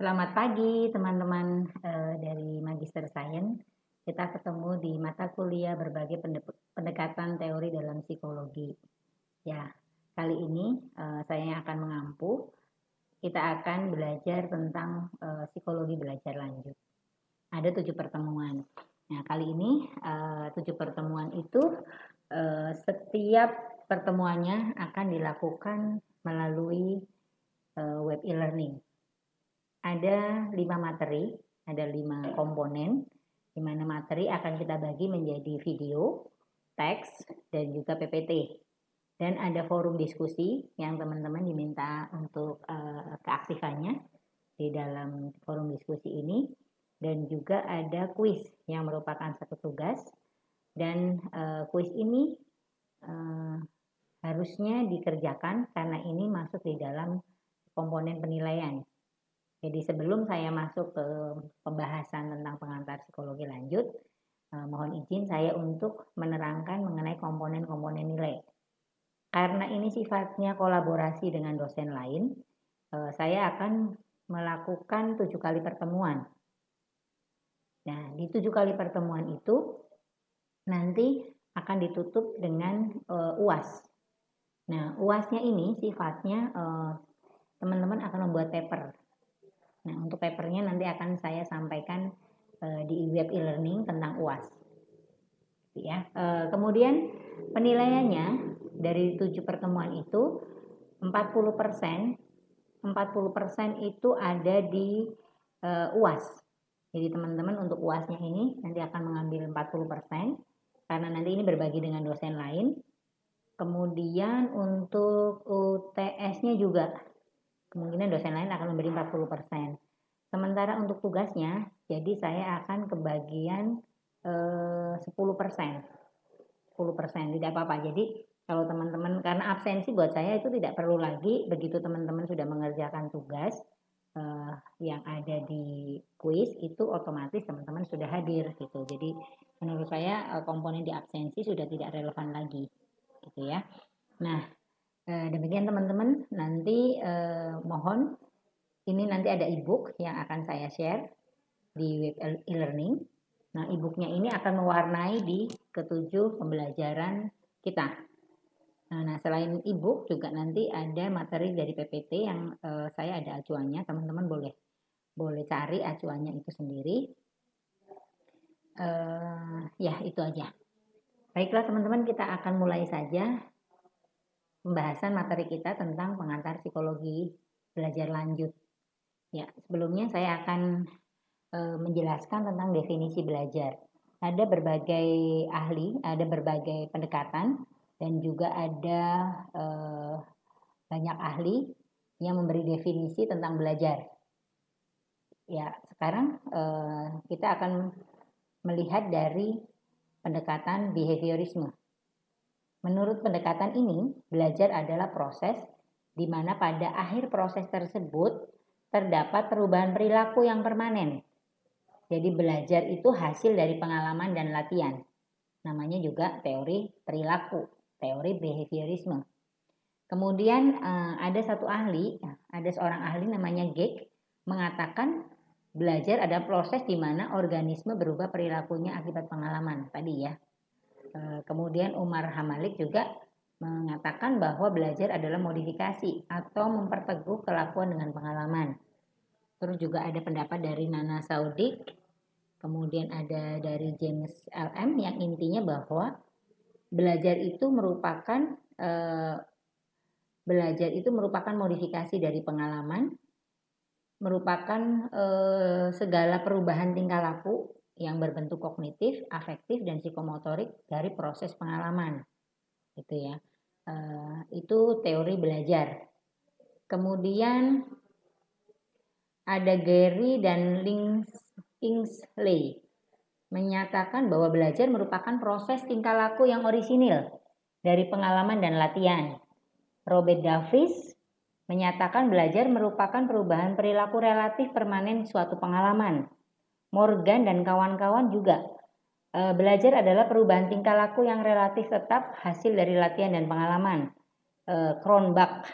Selamat pagi teman-teman dari Magister Sains. Kita ketemu di mata kuliah berbagai pendekatan teori dalam psikologi. Ya, kali ini saya yang akan mengampu. Kita akan belajar tentang psikologi belajar lanjut. Ada 7 pertemuan. Nah, kali ini 7 pertemuan itu setiap pertemuannya akan dilakukan melalui web e-learning. Ada 5 materi, ada 5 komponen, di mana materi akan kita bagi menjadi video, teks, dan juga PPT. Dan ada forum diskusi yang teman-teman diminta untuk keaktifannya di dalam forum diskusi ini. Dan juga ada kuis yang merupakan satu tugas. Dan kuis ini harusnya dikerjakan karena ini masuk di dalam komponen penilaian. Jadi sebelum saya masuk ke pembahasan tentang pengantar psikologi lanjut, mohon izin saya untuk menerangkan mengenai komponen-komponen nilai. Karena ini sifatnya kolaborasi dengan dosen lain, saya akan melakukan 7 kali pertemuan. Nah, di 7 kali pertemuan itu nanti akan ditutup dengan UAS. Nah, UASnya ini sifatnya teman-teman akan membuat paper. Nah, untuk papernya nanti akan saya sampaikan di web e-learning tentang UAS. Ya. Kemudian penilaiannya dari 7 pertemuan itu 40% itu ada di UAS. Jadi teman-teman untuk UASnya ini nanti akan mengambil 40% karena nanti ini berbagi dengan dosen lain. Kemudian untuk UTS-nya juga kemungkinan dosen lain akan memberi 40%. Sementara untuk tugasnya, jadi saya akan kebagian 10%. 10%, tidak apa-apa. Jadi kalau teman-teman, karena absensi buat saya itu tidak perlu lagi, begitu teman-teman sudah mengerjakan tugas yang ada di kuis, itu otomatis teman-teman sudah hadir gitu. Jadi menurut saya komponen di absensi sudah tidak relevan lagi gitu ya. Nah, demikian teman-teman, nanti mohon ini nanti ada e-book yang akan saya share di web e-learning. Nah, e-booknya ini akan mewarnai di ketujuh pembelajaran kita. Nah, selain e-book juga nanti ada materi dari PPT yang saya ada acuannya, teman-teman boleh cari acuannya itu sendiri. Ya, itu aja. Baiklah teman-teman, kita akan mulai saja pembahasan materi kita tentang pengantar psikologi belajar lanjut. Ya, sebelumnya saya akan menjelaskan tentang definisi belajar. Ada berbagai ahli, ada berbagai pendekatan, dan juga ada banyak ahli yang memberi definisi tentang belajar. Ya, sekarang kita akan melihat dari pendekatan behaviorisme. Menurut pendekatan ini, belajar adalah proses di mana pada akhir proses tersebut terdapat perubahan perilaku yang permanen. Jadi belajar itu hasil dari pengalaman dan latihan. Namanya juga teori perilaku, teori behaviorisme. Kemudian ada seorang ahli namanya Geek mengatakan belajar adalah proses di mana organisme berubah perilakunya akibat pengalaman tadi ya. Kemudian Umar Hamalik juga mengatakan bahwa belajar adalah modifikasi atau memperteguh kelakuan dengan pengalaman. Terus juga ada pendapat dari Nana Saudik, kemudian ada dari James LM yang intinya bahwa belajar itu merupakan modifikasi dari pengalaman, merupakan segala perubahan tingkah laku yang berbentuk kognitif, afektif, dan psikomotorik dari proses pengalaman, gitu ya. Itu teori belajar. Kemudian ada Gary dan Kingsley menyatakan bahwa belajar merupakan proses tingkah laku yang orisinil dari pengalaman dan latihan. Robert Davis menyatakan belajar merupakan perubahan perilaku relatif permanen suatu pengalaman. Morgan dan kawan-kawan juga belajar adalah perubahan tingkah laku yang relatif tetap hasil dari latihan dan pengalaman. Cronbach,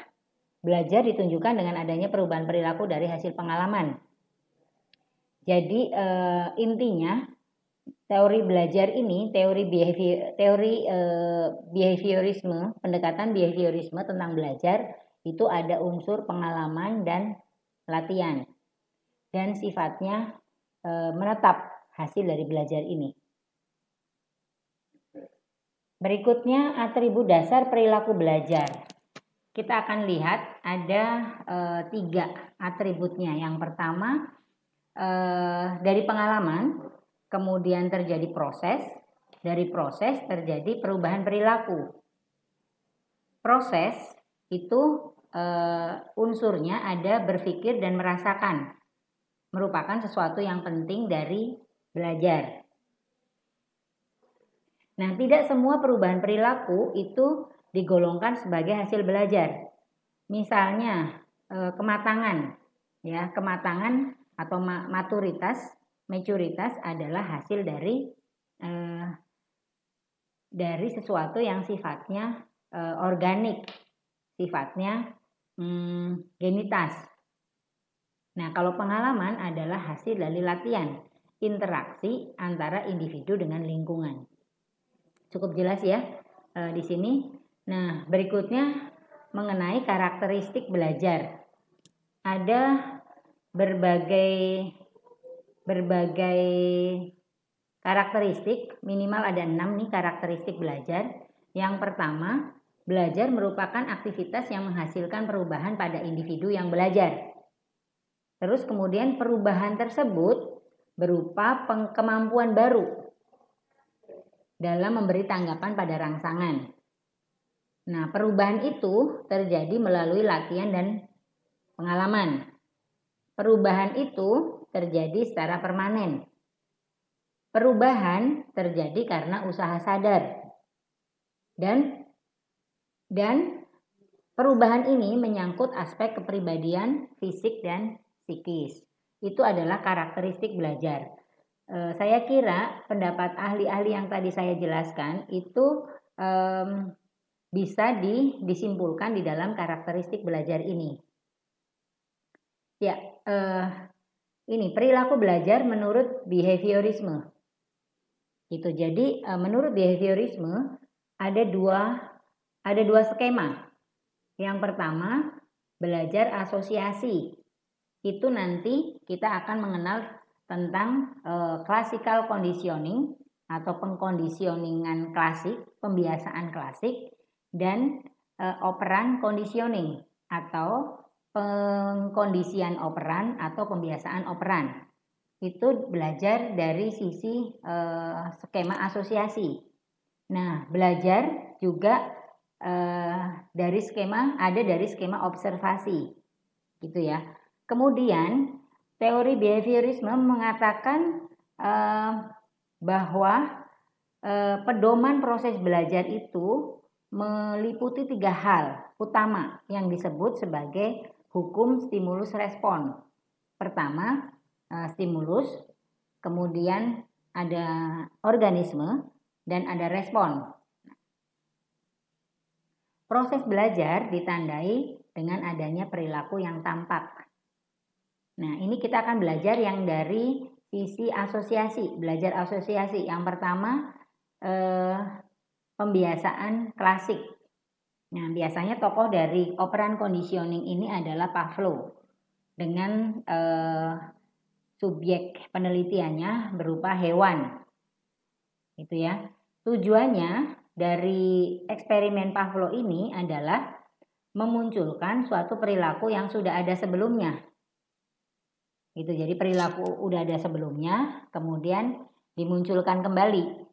belajar ditunjukkan dengan adanya perubahan perilaku dari hasil pengalaman. Jadi intinya teori belajar ini, behaviorisme, pendekatan behaviorisme tentang belajar itu ada unsur pengalaman dan latihan, dan sifatnya menetap hasil dari belajar ini. Berikutnya atribut dasar perilaku belajar. Kita akan lihat ada 3 atributnya. Yang pertama dari pengalaman, kemudian terjadi proses, dari proses terjadi perubahan perilaku. Proses itu unsurnya ada berpikir dan merasakan, merupakan sesuatu yang penting dari belajar. Nah, tidak semua perubahan perilaku itu digolongkan sebagai hasil belajar. Misalnya kematangan, ya, kematangan atau maturitas adalah hasil dari sesuatu yang sifatnya organik, sifatnya genitas. Nah, kalau pengalaman adalah hasil dari latihan, interaksi antara individu dengan lingkungan. Cukup jelas ya di sini. Nah, berikutnya mengenai karakteristik belajar. Ada berbagai karakteristik, minimal ada 6 nih karakteristik belajar. Yang pertama, belajar merupakan aktivitas yang menghasilkan perubahan pada individu yang belajar. Terus kemudian perubahan tersebut berupa kemampuan baru dalam memberi tanggapan pada rangsangan. Nah, perubahan itu terjadi melalui latihan dan pengalaman. Perubahan itu terjadi secara permanen. Perubahan terjadi karena usaha sadar. Dan perubahan ini menyangkut aspek kepribadian, fisik dan psikis. Itu adalah karakteristik belajar. Saya kira pendapat ahli-ahli yang tadi saya jelaskan itu bisa disimpulkan di dalam karakteristik belajar ini. Ya, ini perilaku belajar menurut behaviorisme. Itu jadi menurut behaviorisme ada dua skema. Yang pertama, belajar asosiasi. Itu nanti kita akan mengenal tentang classical conditioning atau pengkondisioningan klasik, pembiasaan klasik, dan operan conditioning atau pengkondisian operan atau pembiasaan operan. Itu belajar dari sisi skema asosiasi. Nah, belajar juga dari skema observasi, gitu ya. Kemudian teori behaviorisme mengatakan bahwa pedoman proses belajar itu meliputi 3 hal utama yang disebut sebagai hukum stimulus respon. Pertama, stimulus, kemudian ada organisme, dan ada respon. Proses belajar ditandai dengan adanya perilaku yang tampak. Nah, ini kita akan belajar yang dari sisi asosiasi, belajar asosiasi. Yang pertama, pembiasaan klasik. Nah, biasanya tokoh dari operan conditioning ini adalah Pavlov dengan subjek penelitiannya berupa hewan. Itu ya. Tujuannya dari eksperimen Pavlov ini adalah memunculkan suatu perilaku yang sudah ada sebelumnya. Gitu, jadi perilaku udah ada sebelumnya, kemudian dimunculkan kembali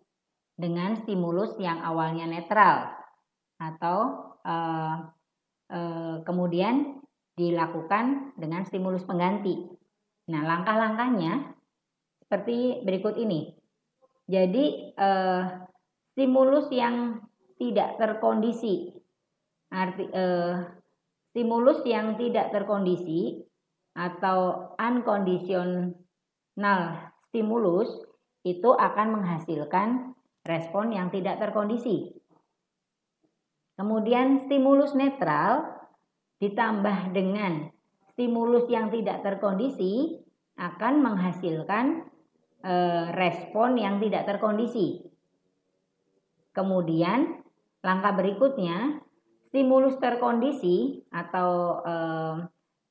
dengan stimulus yang awalnya netral atau kemudian dilakukan dengan stimulus pengganti. Nah, langkah-langkahnya seperti berikut ini. Jadi stimulus yang tidak terkondisi, stimulus yang tidak terkondisi atau unconditional stimulus itu akan menghasilkan respon yang tidak terkondisi. Kemudian stimulus netral ditambah dengan stimulus yang tidak terkondisi akan menghasilkan respon yang tidak terkondisi. Kemudian langkah berikutnya, stimulus terkondisi atau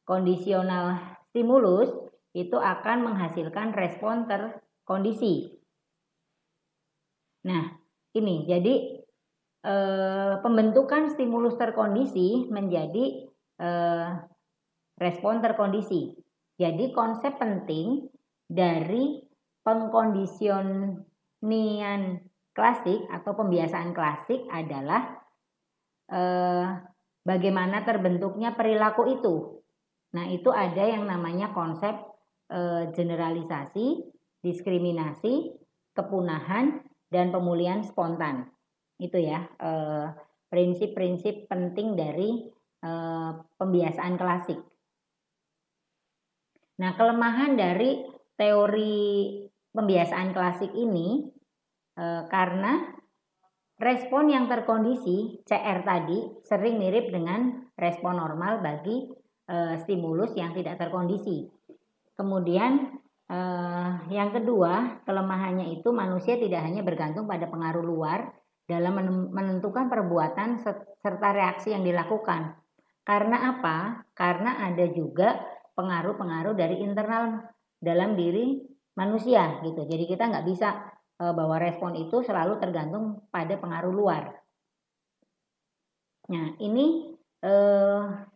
kondisional stimulus itu akan menghasilkan respon terkondisi. Nah, ini jadi pembentukan stimulus terkondisi menjadi respon terkondisi. Jadi konsep penting dari pengkondisionian klasik atau pembiasaan klasik adalah bagaimana terbentuknya perilaku itu. Nah, itu ada yang namanya konsep generalisasi, diskriminasi, kepunahan, dan pemulihan spontan. Itu ya prinsip-prinsip penting dari pembiasaan klasik. Nah, kelemahan dari teori pembiasaan klasik ini karena respon yang terkondisi CR tadi sering mirip dengan respon normal bagi stimulus yang tidak terkondisi. Kemudian yang kedua, kelemahannya itu manusia tidak hanya bergantung pada pengaruh luar dalam menentukan perbuatan serta reaksi yang dilakukan. Karena apa? Karena ada juga pengaruh-pengaruh dari internal dalam diri manusia gitu. Jadi kita nggak bisa bahwa respon itu selalu tergantung pada pengaruh luar. Nah, ini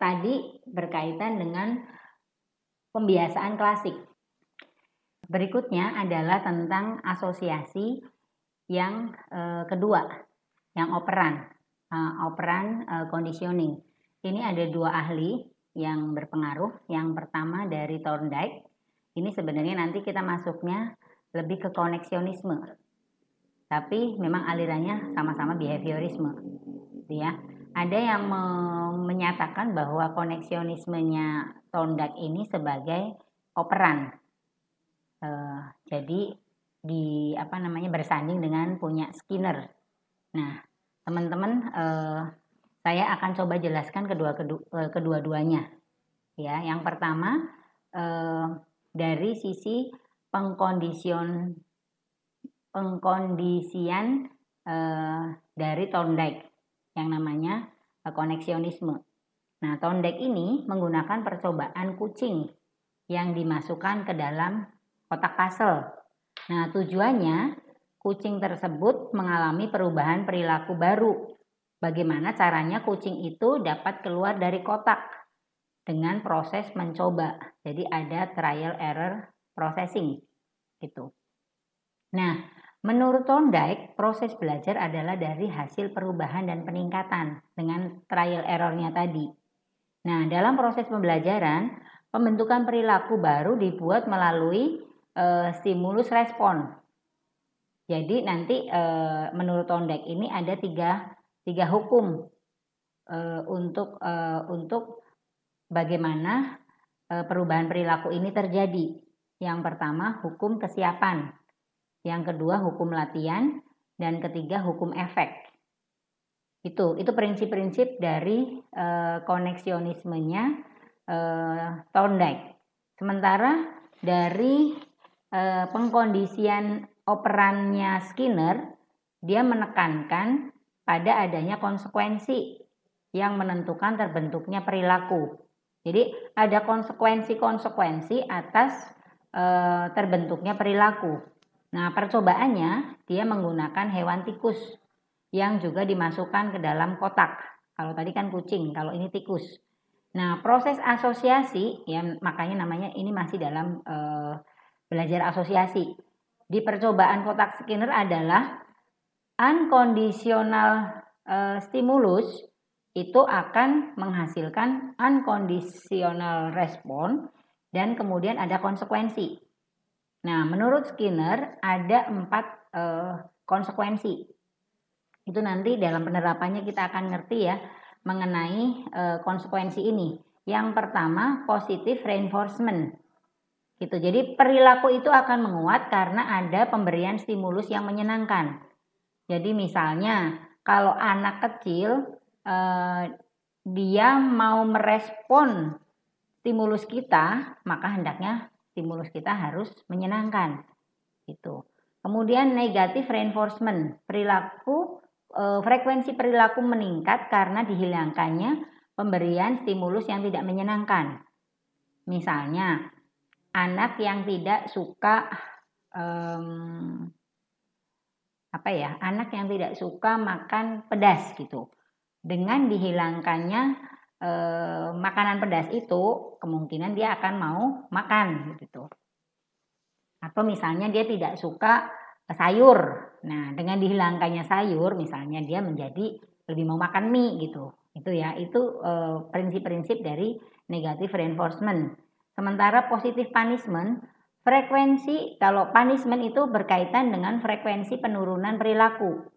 tadi berkaitan dengan pembiasaan klasik. Berikutnya adalah tentang asosiasi yang kedua, yang operan conditioning. Ini ada dua ahli yang berpengaruh. Yang pertama dari Thorndike. Ini sebenarnya nanti kita masuknya lebih ke koneksionisme. Tapi memang alirannya sama-sama behaviorisme. Ya. Ada yang menyatakan bahwa koneksionismenya Thorndike ini sebagai operan. Jadi bersanding dengan punya Skinner. Nah, teman-teman, saya akan coba jelaskan kedua-duanya. Ya, yang pertama dari sisi pengkondisian dari Thorndike yang namanya koneksionisme. Nah, Thorndike ini menggunakan percobaan kucing yang dimasukkan ke dalam kotak puzzle. Nah, tujuannya kucing tersebut mengalami perubahan perilaku baru. Bagaimana caranya kucing itu dapat keluar dari kotak dengan proses mencoba. Jadi ada trial error processing gitu. Nah, menurut Thorndike, proses belajar adalah dari hasil perubahan dan peningkatan dengan trial errornya tadi. Nah, dalam proses pembelajaran, pembentukan perilaku baru dibuat melalui stimulus respon. Jadi nanti menurut Thorndike ini ada tiga hukum untuk bagaimana perubahan perilaku ini terjadi. Yang pertama hukum kesiapan, yang kedua hukum latihan, dan ketiga hukum efek. Itu prinsip-prinsip dari koneksionismenya Thorndike. Sementara dari pengkondisian operannya Skinner, dia menekankan pada adanya konsekuensi yang menentukan terbentuknya perilaku. Jadi ada konsekuensi atas terbentuknya perilaku. Nah, percobaannya dia menggunakan hewan tikus yang juga dimasukkan ke dalam kotak. Kalau tadi kan kucing, kalau ini tikus. Nah, proses asosiasi ya makanya namanya ini masih dalam belajar asosiasi. Di percobaan kotak Skinner adalah unconditional stimulus itu akan menghasilkan unconditional respon dan kemudian ada konsekuensi. Nah, menurut Skinner ada 4 konsekuensi. Itu nanti dalam penerapannya kita akan ngerti ya mengenai konsekuensi ini. Yang pertama, positive reinforcement. Gitu. Jadi perilaku itu akan menguat karena ada pemberian stimulus yang menyenangkan. Jadi misalnya kalau anak kecil dia mau merespon stimulus kita, maka hendaknya stimulus kita harus menyenangkan. Gitu. Kemudian negative reinforcement, frekuensi perilaku meningkat karena dihilangkannya pemberian stimulus yang tidak menyenangkan. Misalnya, anak yang tidak suka anak yang tidak suka makan pedas gitu. Dengan dihilangkannya makanan pedas itu, kemungkinan dia akan mau makan gitu. Atau misalnya dia tidak suka sayur. Nah, dengan dihilangkannya sayur, misalnya dia menjadi lebih mau makan mie gitu. Itu ya, itu prinsip-prinsip dari negative reinforcement. Sementara positive punishment, kalau punishment itu berkaitan dengan frekuensi penurunan perilaku.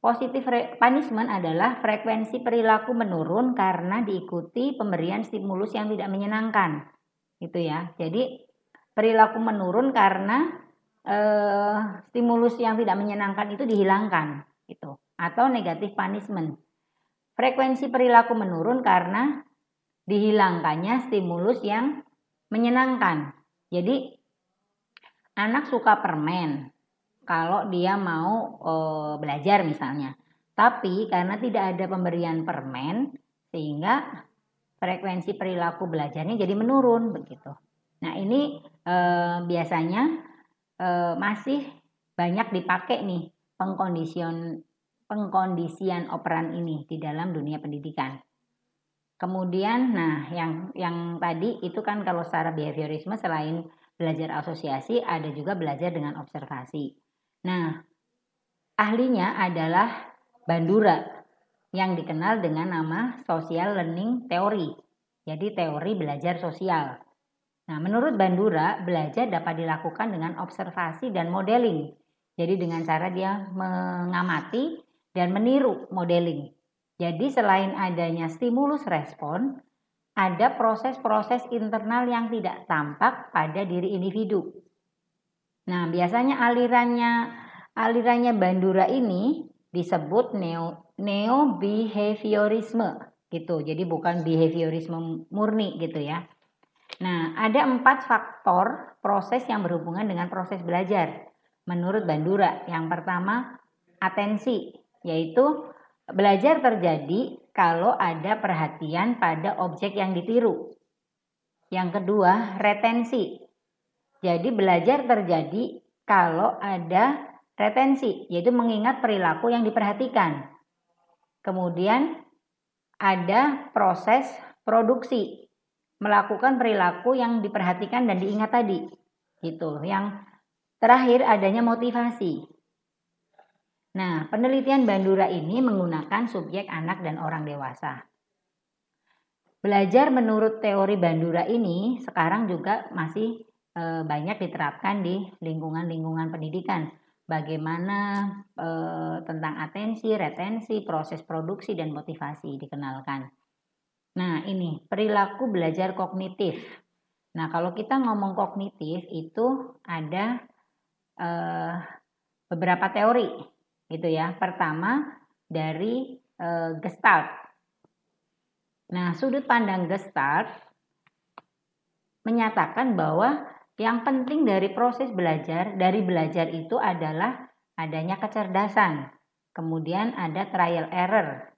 Positive punishment adalah frekuensi perilaku menurun karena diikuti pemberian stimulus yang tidak menyenangkan. Gitu ya. Jadi perilaku menurun karena stimulus yang tidak menyenangkan itu dihilangkan gitu. Atau negative punishment. Frekuensi perilaku menurun karena dihilangkannya stimulus yang menyenangkan. Jadi anak suka permen kalau dia mau belajar misalnya. Tapi karena tidak ada pemberian permen sehingga frekuensi perilaku belajarnya jadi menurun begitu. Nah, ini biasanya masih banyak dipakai nih pengkondisian operan ini di dalam dunia pendidikan. Kemudian, nah yang tadi itu kan kalau secara behaviorisme selain belajar asosiasi ada juga belajar dengan observasi. Nah, ahlinya adalah Bandura yang dikenal dengan nama social learning theory. Jadi teori belajar sosial. Nah, menurut Bandura, belajar dapat dilakukan dengan observasi dan modeling. Jadi dengan cara dia mengamati dan meniru modeling. Jadi selain adanya stimulus respon, ada proses-proses internal yang tidak tampak pada diri individu. Nah, biasanya alirannya Bandura ini disebut neo-behaviorisme gitu. Jadi bukan behaviorisme murni gitu ya. Nah, ada 4 faktor proses yang berhubungan dengan proses belajar menurut Bandura. Yang pertama, atensi, yaitu belajar terjadi kalau ada perhatian pada objek yang ditiru. Yang kedua, retensi. Jadi belajar terjadi kalau ada retensi, yaitu mengingat perilaku yang diperhatikan. Kemudian ada proses produksi, melakukan perilaku yang diperhatikan dan diingat tadi. Gitu. Yang terakhir adanya motivasi. Nah, penelitian Bandura ini menggunakan subjek anak dan orang dewasa. Belajar menurut teori Bandura ini sekarang juga masih banyak diterapkan di lingkungan-lingkungan pendidikan. Bagaimana tentang atensi, retensi, proses produksi, dan motivasi dikenalkan. Nah, ini perilaku belajar kognitif. Nah, kalau kita ngomong kognitif itu ada beberapa teori. Gitu ya. Pertama dari Gestalt. Nah, sudut pandang Gestalt menyatakan bahwa yang penting dari proses belajar itu adalah adanya kecerdasan. Kemudian ada trial error.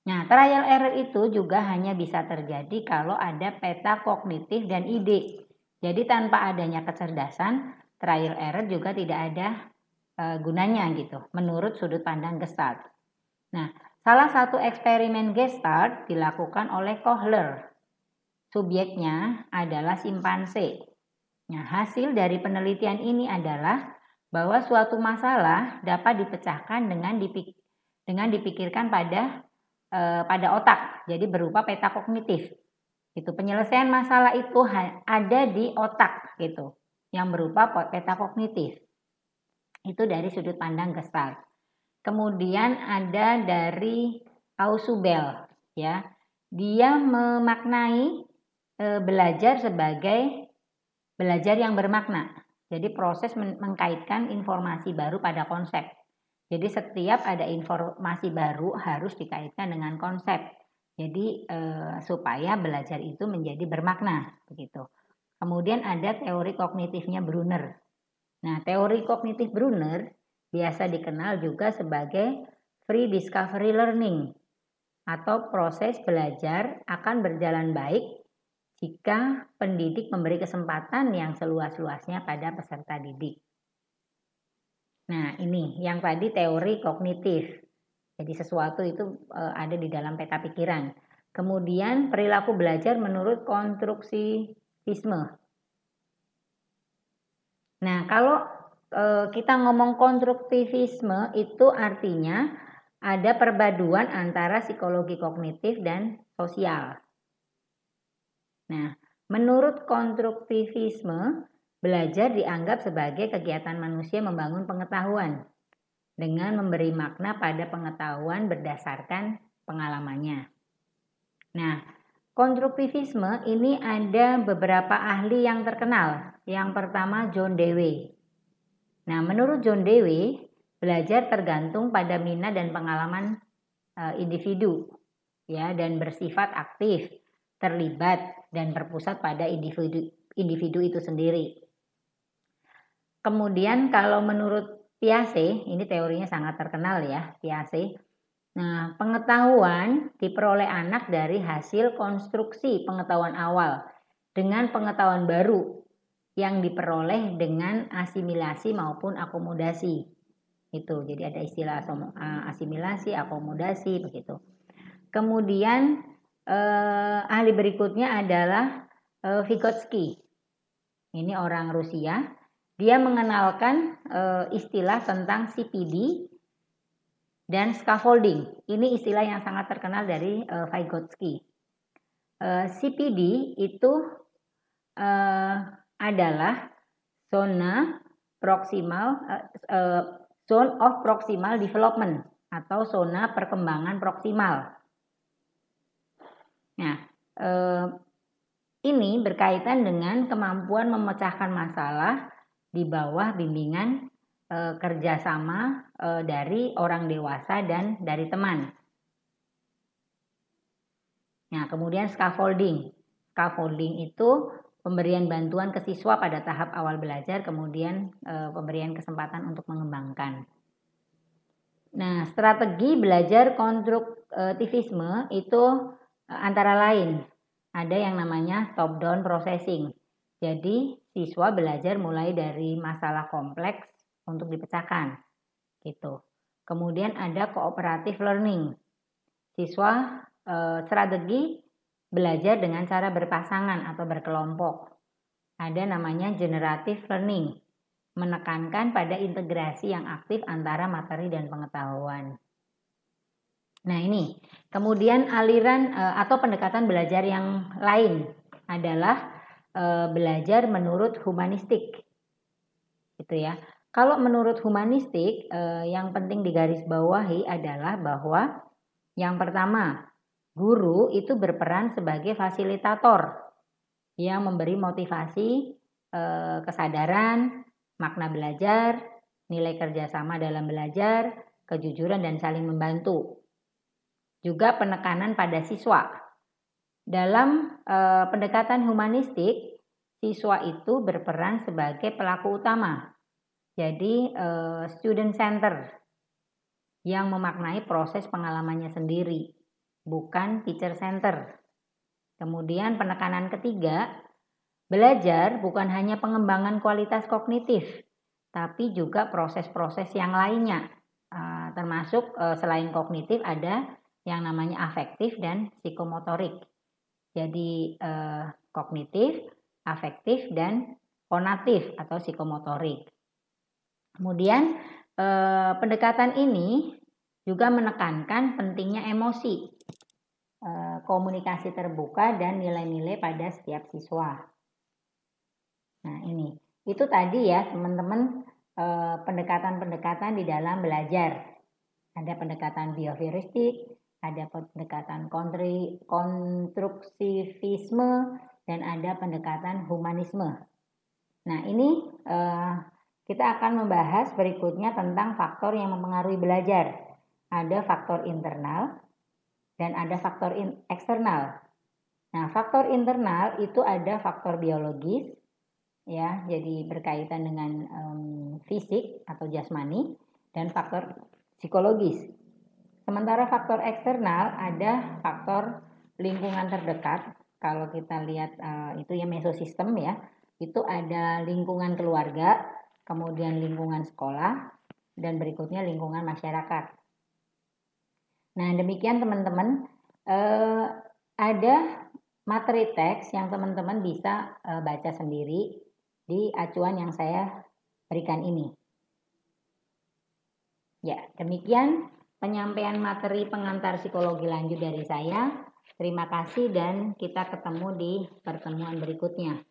Nah, trial error itu juga hanya bisa terjadi kalau ada peta kognitif dan ide. Jadi tanpa adanya kecerdasan, trial error juga tidak ada gunanya gitu, menurut sudut pandang Gestalt. Nah, salah satu eksperimen Gestalt dilakukan oleh Kohler. Subjeknya adalah simpanse. Nah, hasil dari penelitian ini adalah bahwa suatu masalah dapat dipecahkan dengan dipikirkan pada otak, jadi berupa peta kognitif. Itu penyelesaian masalah itu ada di otak gitu, yang berupa peta kognitif. Itu dari sudut pandang Gestalt. Kemudian ada dari Ausubel, ya. Dia memaknai belajar sebagai belajar yang bermakna. Jadi proses mengkaitkan informasi baru pada konsep. Jadi setiap ada informasi baru harus dikaitkan dengan konsep. Jadi supaya belajar itu menjadi bermakna, begitu. Kemudian ada teori kognitifnya Brunner. Nah, teori kognitif Brunner biasa dikenal juga sebagai free discovery learning atau proses belajar akan berjalan baik jika pendidik memberi kesempatan yang seluas-luasnya pada peserta didik. Nah, ini yang tadi teori kognitif. Jadi sesuatu itu ada di dalam peta pikiran. Kemudian perilaku belajar menurut konstruksivisme. Nah, kalau kita ngomong konstruktivisme itu artinya ada perpaduan antara psikologi kognitif dan sosial. Nah, menurut konstruktivisme, belajar dianggap sebagai kegiatan manusia membangun pengetahuan dengan memberi makna pada pengetahuan berdasarkan pengalamannya. Nah, konstruktivisme ini ada beberapa ahli yang terkenal. Yang pertama John Dewey. Nah, menurut John Dewey, belajar tergantung pada minat dan pengalaman individu, ya, dan bersifat aktif, terlibat dan berpusat pada individu itu sendiri. Kemudian kalau menurut Piaget, ini teorinya sangat terkenal ya, Piaget. Nah, pengetahuan diperoleh anak dari hasil konstruksi pengetahuan awal dengan pengetahuan baru yang diperoleh dengan asimilasi maupun akomodasi. Itu, jadi ada istilah asimilasi, akomodasi, begitu. Kemudian ahli berikutnya adalah Vygotsky. Ini orang Rusia. Dia mengenalkan istilah tentang CPD dan scaffolding. Ini istilah yang sangat terkenal dari Vygotsky. CPD itu adalah zona proximal, zone of proximal development atau zona perkembangan proksimal. Nah, ini berkaitan dengan kemampuan memecahkan masalah di bawah bimbingan kerjasama dari orang dewasa dan dari teman. Nah, kemudian scaffolding. Scaffolding itu pemberian bantuan ke siswa pada tahap awal belajar, kemudian pemberian kesempatan untuk mengembangkan. Nah, strategi belajar konstruktivisme itu antara lain ada yang namanya top-down processing. Jadi, siswa belajar mulai dari masalah kompleks untuk dipecahkan. Gitu. Kemudian ada cooperative learning. Siswa strategi belajar dengan cara berpasangan atau berkelompok. Ada namanya generative learning. Menekankan pada integrasi yang aktif antara materi dan pengetahuan. Nah, ini. Kemudian aliran atau pendekatan belajar yang lain adalah belajar menurut humanistik, gitu ya. Kalau menurut humanistik, yang penting digarisbawahi adalah bahwa yang pertama, guru itu berperan sebagai fasilitator yang memberi motivasi, kesadaran, makna belajar, nilai kerjasama dalam belajar, kejujuran dan saling membantu. Juga penekanan pada siswa. Dalam pendekatan humanistik, siswa itu berperan sebagai pelaku utama. Jadi student center yang memaknai proses pengalamannya sendiri, bukan teacher center. Kemudian penekanan ketiga, belajar bukan hanya pengembangan kualitas kognitif, tapi juga proses-proses yang lainnya. Termasuk selain kognitif ada yang namanya afektif dan psikomotorik. Jadi kognitif, afektif, dan konatif atau psikomotorik. Kemudian pendekatan ini juga menekankan pentingnya emosi, komunikasi terbuka, dan nilai-nilai pada setiap siswa. Nah, ini. Itu tadi ya teman-teman pendekatan-pendekatan di dalam belajar. Ada pendekatan behavioristik, ada pendekatan konstruksivisme, dan ada pendekatan humanisme. Nah, ini kita akan membahas berikutnya tentang faktor yang mempengaruhi belajar. Ada faktor internal dan ada faktor eksternal. Nah, faktor internal itu ada faktor biologis, ya, jadi berkaitan dengan fisik atau jasmani, dan faktor psikologis. Sementara faktor eksternal ada faktor lingkungan terdekat. Kalau kita lihat itu ya mesosistem ya, itu ada lingkungan keluarga, kemudian lingkungan sekolah, dan berikutnya lingkungan masyarakat. Nah, demikian teman-teman, ada materi teks yang teman-teman bisa baca sendiri di acuan yang saya berikan ini. Ya, demikian penyampaian materi pengantar psikologi lanjut dari saya. Terima kasih dan kita ketemu di pertemuan berikutnya.